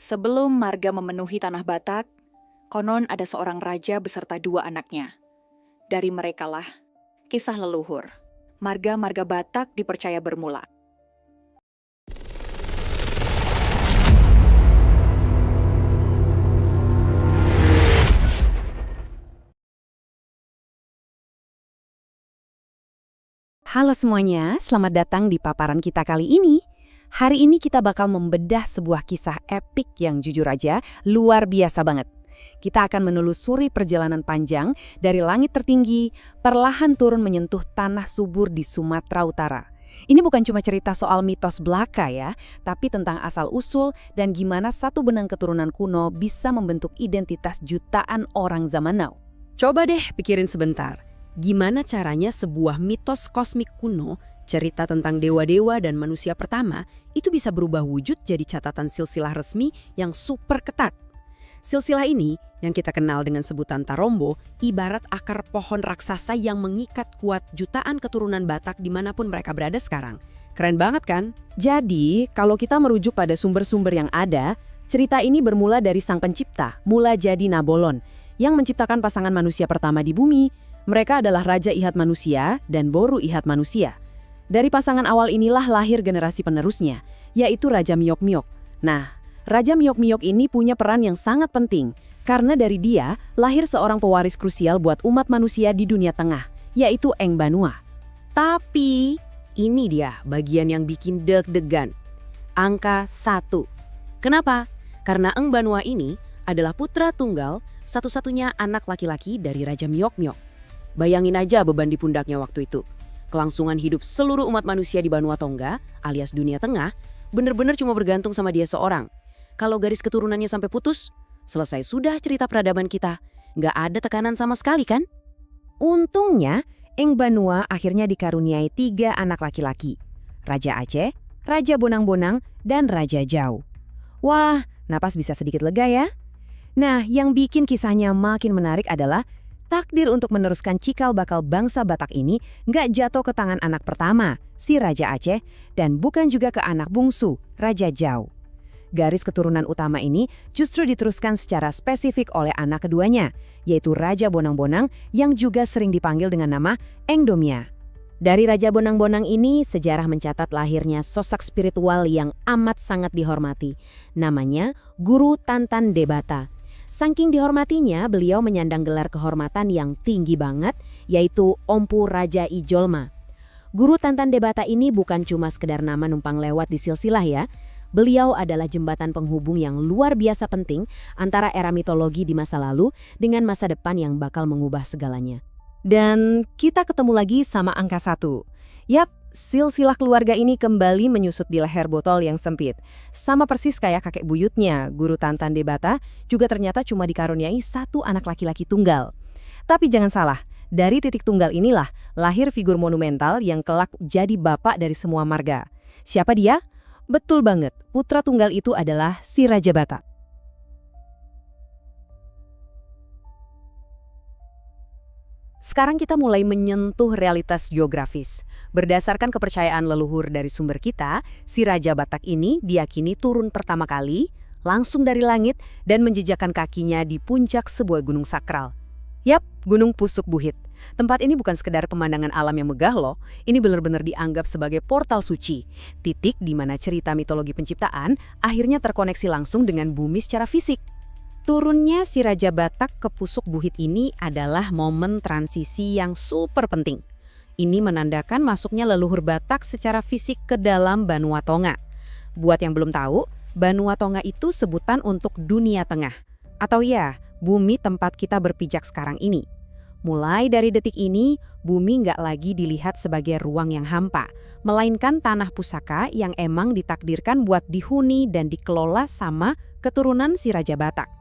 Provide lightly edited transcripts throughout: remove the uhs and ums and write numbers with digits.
Sebelum marga memenuhi tanah Batak, konon ada seorang raja beserta 2 anaknya. Dari merekalah kisah leluhur. Marga-marga Batak dipercaya bermula. Halo semuanya, selamat datang di paparan kita kali ini. Hari ini kita bakal membedah sebuah kisah epik yang jujur aja luar biasa banget. Kita akan menelusuri perjalanan panjang dari langit tertinggi, perlahan turun menyentuh tanah subur di Sumatera Utara. Ini bukan cuma cerita soal mitos belaka ya, tapi tentang asal-usul dan gimana satu benang keturunan kuno bisa membentuk identitas jutaan orang zaman now. Coba deh pikirin sebentar. Gimana caranya sebuah mitos kosmik kuno, cerita tentang dewa-dewa dan manusia pertama, itu bisa berubah wujud jadi catatan silsilah resmi yang super ketat. Silsilah ini, yang kita kenal dengan sebutan Tarombo, ibarat akar pohon raksasa yang mengikat kuat jutaan keturunan Batak dimanapun mereka berada sekarang. Keren banget kan? Jadi, kalau kita merujuk pada sumber-sumber yang ada, cerita ini bermula dari sang pencipta, Mula Jadi Nabolon, yang menciptakan pasangan manusia pertama di bumi. Mereka adalah Raja Ihat Manusia dan Boru Ihat Manusia. Dari pasangan awal inilah lahir generasi penerusnya, yaitu Raja Miok-Miok. Nah, Raja Miok-Miok ini punya peran yang sangat penting, karena dari dia lahir seorang pewaris krusial buat umat manusia di dunia tengah, yaitu Eng Banua. Tapi, ini dia bagian yang bikin deg-degan. Angka 1. Kenapa? Karena Eng Banua ini adalah putra tunggal, satu-satunya anak laki-laki dari Raja Miok-Miok. Bayangin aja beban di pundaknya waktu itu. Kelangsungan hidup seluruh umat manusia di Banua Tongga, alias dunia tengah, bener-bener cuma bergantung sama dia seorang. Kalau garis keturunannya sampai putus, selesai sudah cerita peradaban kita. Nggak ada tekanan sama sekali kan? Untungnya, Eng Banua akhirnya dikaruniai 3 anak laki-laki. Raja Aceh, Raja Bonang-Bonang, dan Raja Jau. Wah, napas bisa sedikit lega ya? Nah, yang bikin kisahnya makin menarik adalah takdir untuk meneruskan cikal bakal bangsa Batak ini nggak jatuh ke tangan anak pertama, si Raja Aceh, dan bukan juga ke anak bungsu, Raja Jau. Garis keturunan utama ini justru diteruskan secara spesifik oleh anak keduanya, yaitu Raja Bonang-Bonang yang juga sering dipanggil dengan nama Eng Domia. Dari Raja Bonang-Bonang ini, sejarah mencatat lahirnya sosok spiritual yang amat sangat dihormati. Namanya Guru Tantan Debata. Saking dihormatinya, beliau menyandang gelar kehormatan yang tinggi banget, yaitu Ompu Raja Ijolma. Guru Tantan Debata ini bukan cuma sekedar nama numpang lewat di silsilah ya. Beliau adalah jembatan penghubung yang luar biasa penting antara era mitologi di masa lalu dengan masa depan yang bakal mengubah segalanya. Dan kita ketemu lagi sama angka 1. Yap, silsilah keluarga ini kembali menyusut di leher botol yang sempit. Sama persis kayak kakek buyutnya, Guru Tantan Debata juga ternyata cuma dikaruniai 1 anak laki-laki tunggal. Tapi jangan salah, dari titik tunggal inilah lahir figur monumental yang kelak jadi bapak dari semua marga. Siapa dia? Betul banget, putra tunggal itu adalah si Raja Batak. Sekarang kita mulai menyentuh realitas geografis. Berdasarkan kepercayaan leluhur dari sumber kita, si Raja Batak ini diyakini turun pertama kali, langsung dari langit, dan menjejakkan kakinya di puncak sebuah gunung sakral. Yap, Gunung Pusuk Buhit. Tempat ini bukan sekedar pemandangan alam yang megah loh, ini benar-benar dianggap sebagai portal suci. Titik di mana cerita mitologi penciptaan akhirnya terkoneksi langsung dengan bumi secara fisik. Turunnya si Raja Batak ke Pusuk Buhit ini adalah momen transisi yang super penting. Ini menandakan masuknya leluhur Batak secara fisik ke dalam Banua Tonga. Buat yang belum tahu, Banua Tonga itu sebutan untuk dunia tengah. Atau ya, bumi tempat kita berpijak sekarang ini. Mulai dari detik ini, bumi nggak lagi dilihat sebagai ruang yang hampa, melainkan tanah pusaka yang emang ditakdirkan buat dihuni dan dikelola sama keturunan si Raja Batak.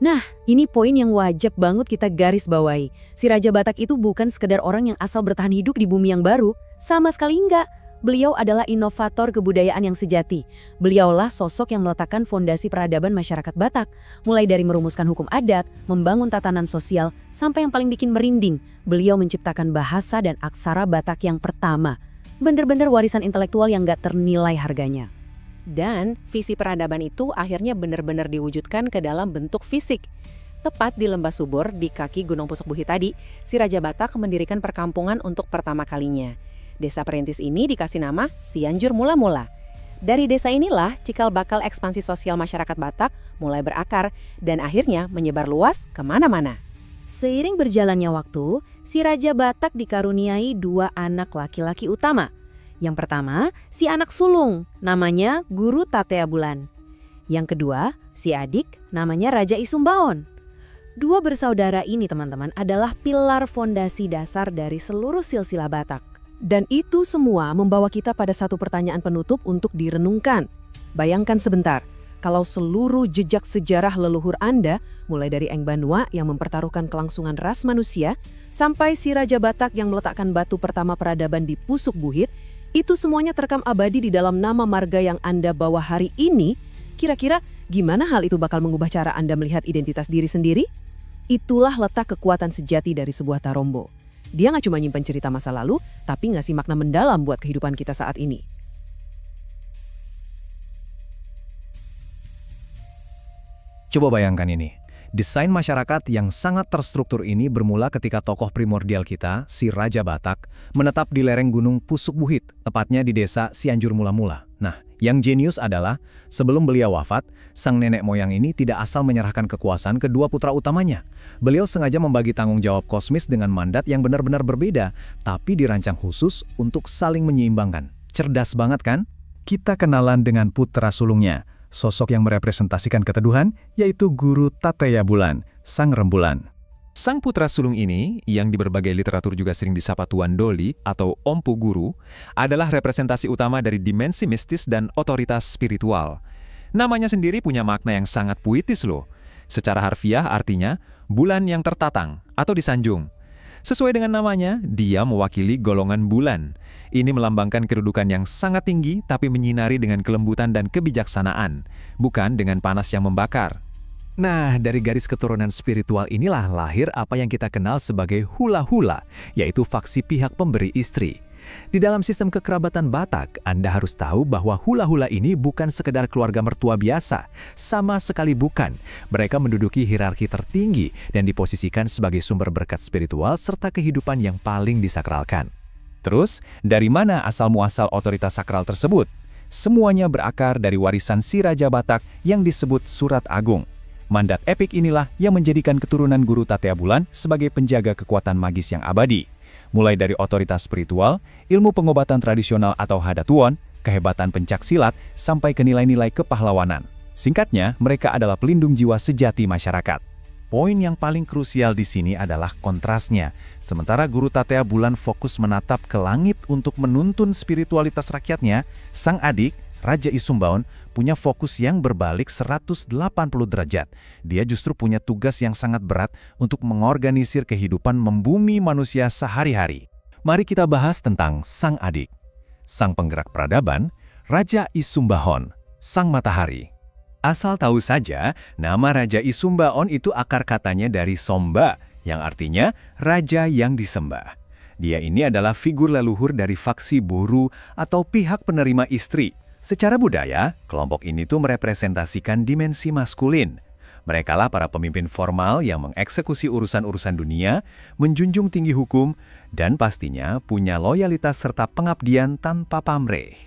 Nah, ini poin yang wajib banget kita garis bawahi. Si Raja Batak itu bukan sekedar orang yang asal bertahan hidup di bumi yang baru. Sama sekali enggak. Beliau adalah inovator kebudayaan yang sejati. Beliaulah sosok yang meletakkan fondasi peradaban masyarakat Batak. Mulai dari merumuskan hukum adat, membangun tatanan sosial, sampai yang paling bikin merinding, beliau menciptakan bahasa dan aksara Batak yang pertama. Bener-bener warisan intelektual yang gak ternilai harganya. Dan visi peradaban itu akhirnya benar-benar diwujudkan ke dalam bentuk fisik. Tepat di lembah subur di kaki Gunung Pusuk Buhit tadi, si Raja Batak mendirikan perkampungan untuk pertama kalinya. Desa perintis ini dikasih nama Cianjur Mula-Mula. Dari desa inilah cikal bakal ekspansi sosial masyarakat Batak mulai berakar dan akhirnya menyebar luas kemana-mana. Seiring berjalannya waktu, si Raja Batak dikaruniai 2 anak laki-laki utama. Yang pertama, si anak sulung, namanya Guru Tatea Bulan. Yang kedua, si adik, namanya Raja Isumbaon. 2 bersaudara ini, teman-teman, adalah pilar fondasi dasar dari seluruh silsilah Batak. Dan itu semua membawa kita pada satu pertanyaan penutup untuk direnungkan. Bayangkan sebentar, kalau seluruh jejak sejarah leluhur Anda, mulai dari Eng Banua yang mempertaruhkan kelangsungan ras manusia, sampai si Raja Batak yang meletakkan batu pertama peradaban di Pusuk Buhit, itu semuanya terekam abadi di dalam nama marga yang Anda bawa hari ini. Kira-kira gimana hal itu bakal mengubah cara Anda melihat identitas diri sendiri? Itulah letak kekuatan sejati dari sebuah Tarombo. Dia nggak cuma nyimpen cerita masa lalu, tapi ngasih makna mendalam buat kehidupan kita saat ini. Coba bayangkan ini. Desain masyarakat yang sangat terstruktur ini bermula ketika tokoh primordial kita, si Raja Batak, menetap di lereng Gunung Pusuk Buhit, tepatnya di desa Cianjur Mula-Mula. Nah, yang jenius adalah, sebelum beliau wafat, sang nenek moyang ini tidak asal menyerahkan kekuasaan ke 2 putra utamanya. Beliau sengaja membagi tanggung jawab kosmis dengan mandat yang benar-benar berbeda, tapi dirancang khusus untuk saling menyeimbangkan. Cerdas banget kan? Kita kenalan dengan putra sulungnya. Sosok yang merepresentasikan keteduhan, yaitu Guru Tatea Bulan, sang rembulan. Sang putra sulung ini, yang di berbagai literatur juga sering disapa Tuan Doli atau Ompu Guru, adalah representasi utama dari dimensi mistis dan otoritas spiritual. Namanya sendiri punya makna yang sangat puitis loh. Secara harfiah artinya, bulan yang tertatang atau disanjung. Sesuai dengan namanya, dia mewakili golongan bulan. Ini melambangkan kedudukan yang sangat tinggi tapi menyinari dengan kelembutan dan kebijaksanaan, bukan dengan panas yang membakar. Nah, dari garis keturunan spiritual inilah lahir apa yang kita kenal sebagai hula-hula, yaitu faksi pihak pemberi istri. Di dalam sistem kekerabatan Batak, Anda harus tahu bahwa hula-hula ini bukan sekedar keluarga mertua biasa. Sama sekali bukan. Mereka menduduki hierarki tertinggi dan diposisikan sebagai sumber berkat spiritual serta kehidupan yang paling disakralkan. Terus, dari mana asal-muasal otoritas sakral tersebut? Semuanya berakar dari warisan si Raja Batak yang disebut Surat Agung. Mandat epik inilah yang menjadikan keturunan Guru Tatea Bulan sebagai penjaga kekuatan magis yang abadi. Mulai dari otoritas spiritual, ilmu pengobatan tradisional atau hadatuon, kehebatan pencak silat, sampai ke nilai-nilai kepahlawanan. Singkatnya, mereka adalah pelindung jiwa sejati masyarakat. Poin yang paling krusial di sini adalah kontrasnya. Sementara Guru Tatea Bulan fokus menatap ke langit untuk menuntun spiritualitas rakyatnya, sang adik, Raja Isumbaon, punya fokus yang berbalik 180 derajat. Dia justru punya tugas yang sangat berat untuk mengorganisir kehidupan membumi manusia sehari-hari. Mari kita bahas tentang sang adik. Sang penggerak peradaban, Raja Isumbaon, sang matahari. Asal tahu saja, nama Raja Isumbaon itu akar katanya dari Somba, yang artinya raja yang disembah. Dia ini adalah figur leluhur dari faksi Buru atau pihak penerima istri. Secara budaya, kelompok ini tuh merepresentasikan dimensi maskulin. Merekalah para pemimpin formal yang mengeksekusi urusan-urusan dunia, menjunjung tinggi hukum, dan pastinya punya loyalitas serta pengabdian tanpa pamrih.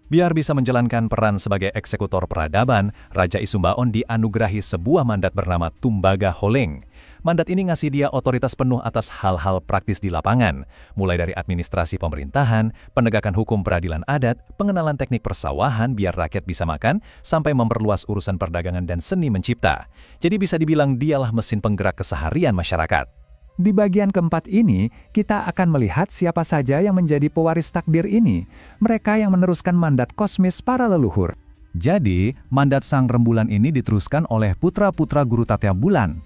Biar bisa menjalankan peran sebagai eksekutor peradaban, Raja Isumbaon dianugerahi sebuah mandat bernama Tumbaga Holeng. Mandat ini ngasih dia otoritas penuh atas hal-hal praktis di lapangan, mulai dari administrasi pemerintahan, penegakan hukum peradilan adat, pengenalan teknik persawahan biar rakyat bisa makan, sampai memperluas urusan perdagangan dan seni mencipta. Jadi bisa dibilang dialah mesin penggerak keseharian masyarakat. Di bagian keempat ini, kita akan melihat siapa saja yang menjadi pewaris takdir ini, mereka yang meneruskan mandat kosmis para leluhur. Jadi, mandat sang rembulan ini diteruskan oleh putra-putra Guru Tatea Bulan.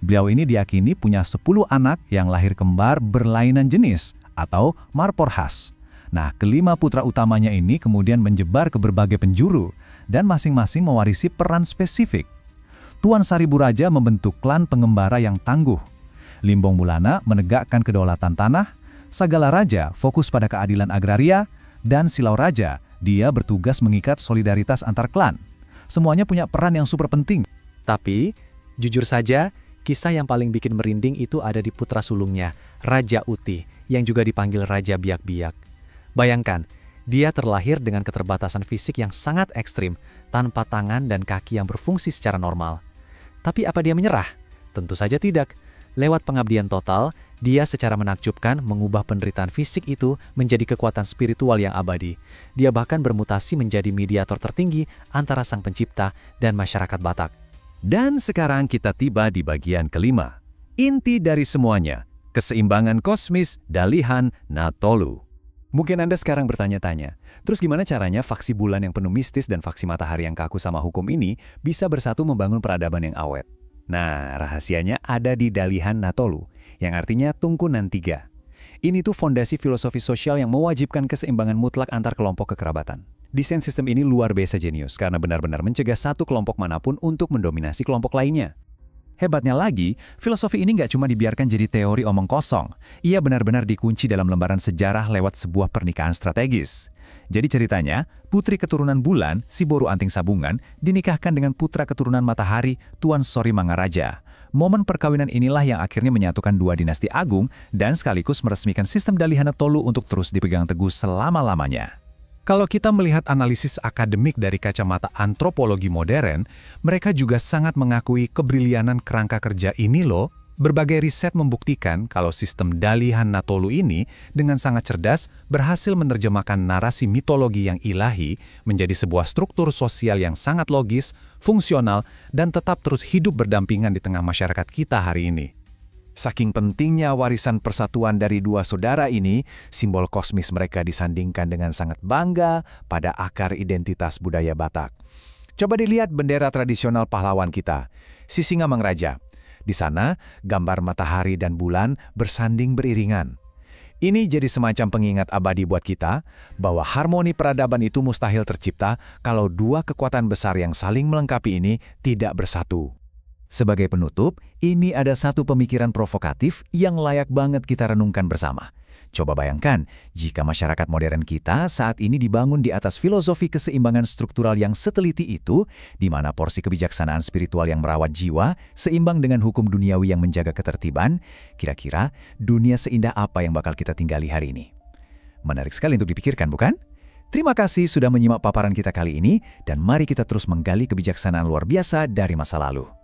Beliau ini diyakini punya 10 anak yang lahir kembar berlainan jenis, atau marporhas. Nah, kelima putra utamanya ini kemudian menyebar ke berbagai penjuru, dan masing-masing mewarisi peran spesifik. Tuan Saribu Raja membentuk klan pengembara yang tangguh. Limbong Mulana menegakkan kedaulatan tanah, Sagala Raja fokus pada keadilan agraria, dan Silau Raja Dia bertugas mengikat solidaritas antar klan. Semuanya punya peran yang super penting. Tapi, jujur saja, kisah yang paling bikin merinding itu ada di putra sulungnya, Raja Uti, yang juga dipanggil Raja Biak-Biak. Bayangkan, dia terlahir dengan keterbatasan fisik yang sangat ekstrim, tanpa tangan dan kaki yang berfungsi secara normal. Tapi apa dia menyerah? Tentu saja tidak. Lewat pengabdian total, dia secara menakjubkan mengubah penderitaan fisik itu menjadi kekuatan spiritual yang abadi. Dia bahkan bermutasi menjadi mediator tertinggi antara Sang Pencipta dan masyarakat Batak. Dan sekarang kita tiba di bagian kelima. Inti dari semuanya, keseimbangan kosmis Dalihan Natolu. Mungkin Anda sekarang bertanya-tanya, terus gimana caranya faksi bulan yang penuh mistis dan faksi matahari yang kaku sama hukum ini bisa bersatu membangun peradaban yang awet? Nah, rahasianya ada di Dalihan Natolu, yang artinya tungkunan tiga. Ini tuh fondasi filosofi sosial yang mewajibkan keseimbangan mutlak antar kelompok kekerabatan. Desain sistem ini luar biasa jenius karena benar-benar mencegah satu kelompok manapun untuk mendominasi kelompok lainnya. Hebatnya lagi, filosofi ini nggak cuma dibiarkan jadi teori omong kosong. Ia benar-benar dikunci dalam lembaran sejarah lewat sebuah pernikahan strategis. Jadi ceritanya, putri keturunan bulan, si Boru Anting Sabungan, dinikahkan dengan putra keturunan matahari, Tuan Sori Mangaraja. Momen perkawinan inilah yang akhirnya menyatukan dua dinasti agung dan sekaligus meresmikan sistem Dalihan Natolu untuk terus dipegang teguh selama-lamanya. Kalau kita melihat analisis akademik dari kacamata antropologi modern, mereka juga sangat mengakui kebrilianan kerangka kerja ini loh. Berbagai riset membuktikan kalau sistem Dalihan Natolu ini dengan sangat cerdas berhasil menerjemahkan narasi mitologi yang ilahi menjadi sebuah struktur sosial yang sangat logis, fungsional, dan tetap terus hidup berdampingan di tengah masyarakat kita hari ini. Saking pentingnya warisan persatuan dari dua saudara ini, simbol kosmis mereka disandingkan dengan sangat bangga pada akar identitas budaya Batak. Coba dilihat bendera tradisional pahlawan kita, Sisingamangaraja. Di sana, gambar matahari dan bulan bersanding beriringan. Ini jadi semacam pengingat abadi buat kita bahwa harmoni peradaban itu mustahil tercipta kalau dua kekuatan besar yang saling melengkapi ini tidak bersatu. Sebagai penutup, ini ada satu pemikiran provokatif yang layak banget kita renungkan bersama. Coba bayangkan, jika masyarakat modern kita saat ini dibangun di atas filosofi keseimbangan struktural yang seteliti itu, di mana porsi kebijaksanaan spiritual yang merawat jiwa seimbang dengan hukum duniawi yang menjaga ketertiban, kira-kira dunia seindah apa yang bakal kita tinggali hari ini? Menarik sekali untuk dipikirkan, bukan? Terima kasih sudah menyimak paparan kita kali ini, dan mari kita terus menggali kebijaksanaan luar biasa dari masa lalu.